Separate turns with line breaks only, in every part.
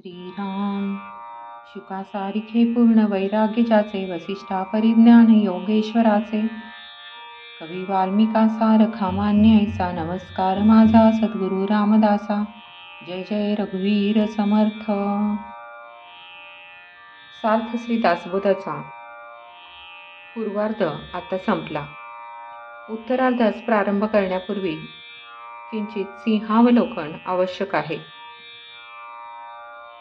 श्रीराम शुकासारिखे पूर्ण वैराग्य ज्याचे वसिष्ठा परिज्ञान योगेश्वराचे कवी वाल्मिका सारखा मान्य ऐसा नमस्कार माझा सद्गुरु रामदासा जय जय रघुवीर समर्थ. सार्थ श्री दासबोधाचा पूर्वार्ध आता संपला. उत्तरार्धास प्रारंभ करण्यापूर्वी किंचित सिंहावलोकन आवश्यक आहे.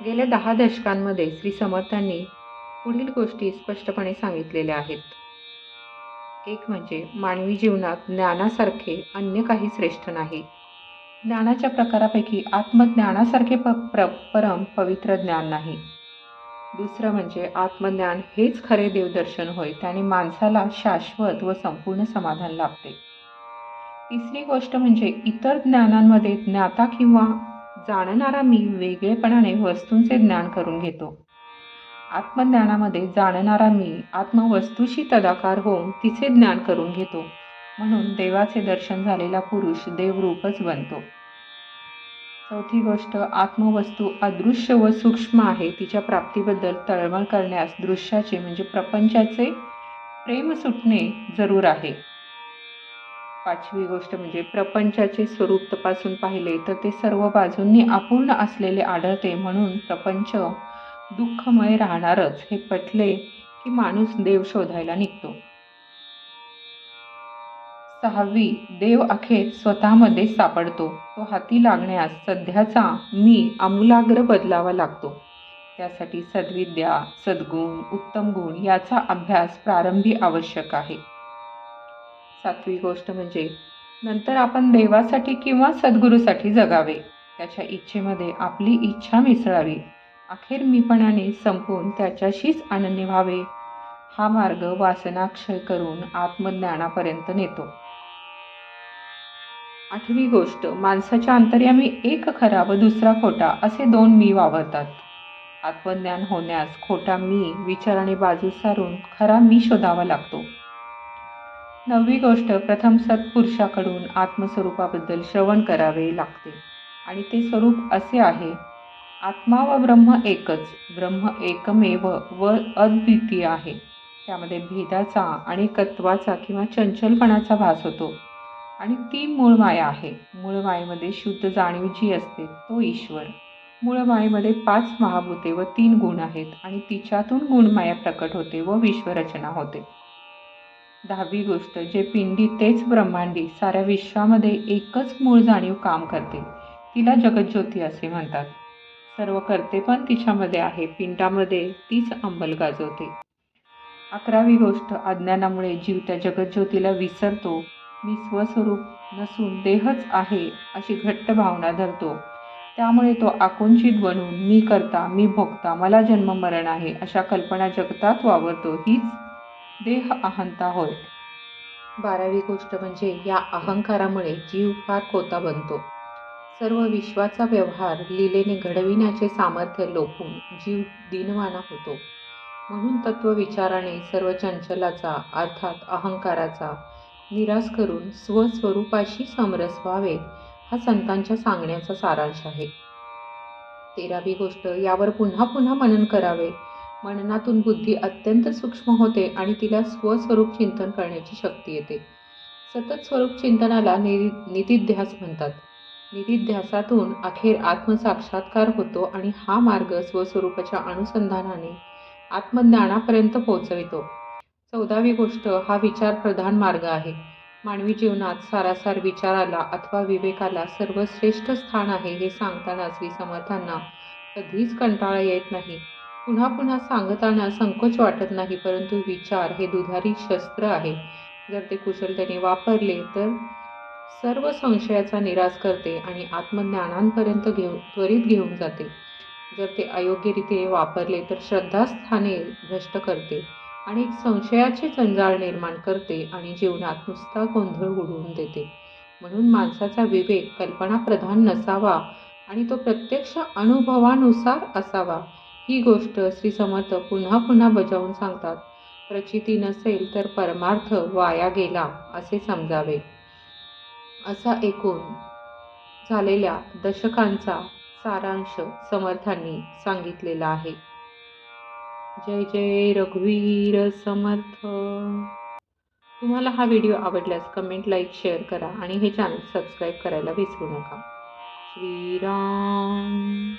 गेल्या 10 दशकांमध्ये श्री समर्थांनी पुढील गोष्टी स्पष्टपणे सांगितलेल्या आहेत. एक म्हणजे मानवी जीवनात ज्ञानासारखे अन्य काही श्रेष्ठ नाही. ज्ञानाच्या प्रकारापैकी आत्मज्ञानासारखे परम पवित्र ज्ञान नाही. दुसरं म्हणजे आत्मज्ञान हेच खरे देवदर्शन होय. त्याने माणसाला शाश्वत व संपूर्ण समाधान लाभते. तिसरी गोष्ट म्हणजे इतर ज्ञानांमध्ये ज्ञाता किंवा जाणणारा मी वेगळेपणाने वस्तूंचे ज्ञान करून घेतो. आत्मज्ञानामध्ये जाणणारा मी आत्मवस्तूशी तदाकार होऊन तिचे ज्ञान करून घेतो. म्हणून देवाचे दर्शन झालेला पुरुष देवरूपच बनतो. चौथी गोष्ट, आत्मवस्तू अदृश्य व सूक्ष्म आहे. तिच्या प्राप्तीबद्दल तळमळ करण्यास दृश्याचे म्हणजे प्रपंचाचे प्रेम सुटणे जरूर आहे. पाचवी गोष्ट म्हणजे प्रपंचाचे स्वरूप तपासून पाहिले तर ते सर्व बाजूंनी अपूर्ण असलेले आढळते. म्हणून प्रपंच दुःखमय राहणारच हे पटले की माणूस देव शोधायला निघतो. सहावी, देव अखेर स्वतःमध्ये सापडतो. तो हाती लागण्यास सध्याचा मी आमूलाग्र बदलावा लागतो. त्यासाठी सद्विद्या, सद्गुण, उत्तम गुण याचा अभ्यास प्रारंभी आवश्यक आहे. सातवी गोष्ट म्हणजे नंतर आपण देवासाठी किंवा सद्गुरूसाठी जगावे. त्याच्या इच्छेमध्ये आपली इच्छा मिसळावी. अखेर मीपणाने संपून त्याच्याशीच अनन्य व्हावे. हा मार्ग वासनाक्षय करून आत्मज्ञानापर्यंत नेतो. आठवी गोष्ट, माणसाच्या अंतर्यामी एक खरा व दुसरा खोटा असे 2 मी वावरतात. आत्मज्ञान होण्यास खोटा मी विचाराने बाजूस सारून खरा मी शोधावा लागतो. नववी गोष्ट, प्रथम सत्पुरुषाकडून आत्मस्वरूपाबद्दल श्रवण करावे लागते आणि ते स्वरूप असे आहे. आत्मा व ब्रह्म एकच, ब्रह्म एकमेव व अद्वितीय आहे. त्यामध्ये भेदाचा आणि कत्वाचा किंवा चंचलपणाचा भास होतो आणि ती मूळ माया आहे. मूळ मायेमध्ये शुद्ध जाणीव जी असते तो ईश्वर. मूळ मायेमध्ये 5 महाभूते व 3 गुण आहेत आणि तिच्यातून गुणमाया प्रकट होते व विश्वरचना होते. 10वी गोष्ट, जे पिंडी तेच ब्रह्मांडी साऱ्या विश्वामध्ये एकच मूळ जाणीव काम करते. तिला जगज्योती असे म्हणतात. सर्व करते पण तिच्यामध्ये आहे. पिंडामध्ये तीच अंमल गाजवते. 11वी गोष्ट, अज्ञानामुळे जीव त्या जगज्योतीला विसरतो. मी स्वस्वरूप नसून देहच आहे अशी घट्ट भावना धरतो. त्यामुळे तो आकुंचित बनून मी करता, मी भोगता, मला जन्म मरण आहे अशा कल्पना जगतात वावरतो. हीच देह अहंता होय. 12वी गोष्ट म्हणजे या अहंकारामुळे जीव फार कोता बनतो. सर्व विश्वाचा व्यवहार लीलेने घडविण्याचे सामर्थ्य लोपून जीव दीनवाना होतो. म्हणून तत्वविचाराने सर्व चंचलाचा अर्थात अहंकाराचा निराश करून स्वस्वरूपाशी समरस व्हावे हा संतांच्या सांगण्याचा सारांश आहे. 13वी गोष्ट, यावर पुन्हा पुन्हा मनन करावे. मननातून बुद्धी अत्यंत सूक्ष्म होते आणि तिला स्वस्वरूप चिंतन करण्याची शक्ती येते. सतत स्वरूप चिंतनाला निधिध्यास म्हणतात. निधिध्यासातून अखेर आत्मसाक्षात्कार होतो आणि हा मार्ग स्वस्वरूपाच्या अनुसंधानाने आत्मज्ञानापर्यंत पोहोचवितो. 14वी गोष्ट, हा विचार प्रधान मार्ग आहे. मानवी जीवनात सारासार विचाराला अथवा विवेकाला सर्वश्रेष्ठ स्थान आहे हे सांगताना श्री समर्थांना कधीच कंटाळा येत नाही. पुन्हा पुन्हा सांगताना संकोच वाटत नाही. परंतु विचार हे दुधारी शस्त्र आहे. जर ते कुशलतेने वापरले तर सर्व संशयाचा निराश करते आणि आत्मज्ञानांपर्यंत त्वरित घेऊन जाते. जर ते अयोग्यरीतीने वापरले तर श्रद्धास्थाने भ्रष्ट करते आणि संशयाचे जंजाळ निर्माण करते आणि जीवनात नुसता गोंधळ उडवून देते. म्हणून माणसाचा विवेक कल्पनाप्रधान नसावा आणि तो प्रत्यक्ष अनुभवानुसार असावा. ही गोष्ट श्री समर्थ पुन्हा पुन्हा बजावून सांगतात. प्रचिती नसेल तर परमार्थ वाया गेला असे समजावे. असा एकूण झालेल्या दशकांचा सारांश समर्थांनी सांगितलेला आहे. जय जय रघुवीर समर्थ. तुम्हाला हा व्हिडिओ आवडल्यास कमेंट, लाईक, शेअर करा आणि हे चॅनल सबस्क्राईब करायला विसरू नका. श्रीराम.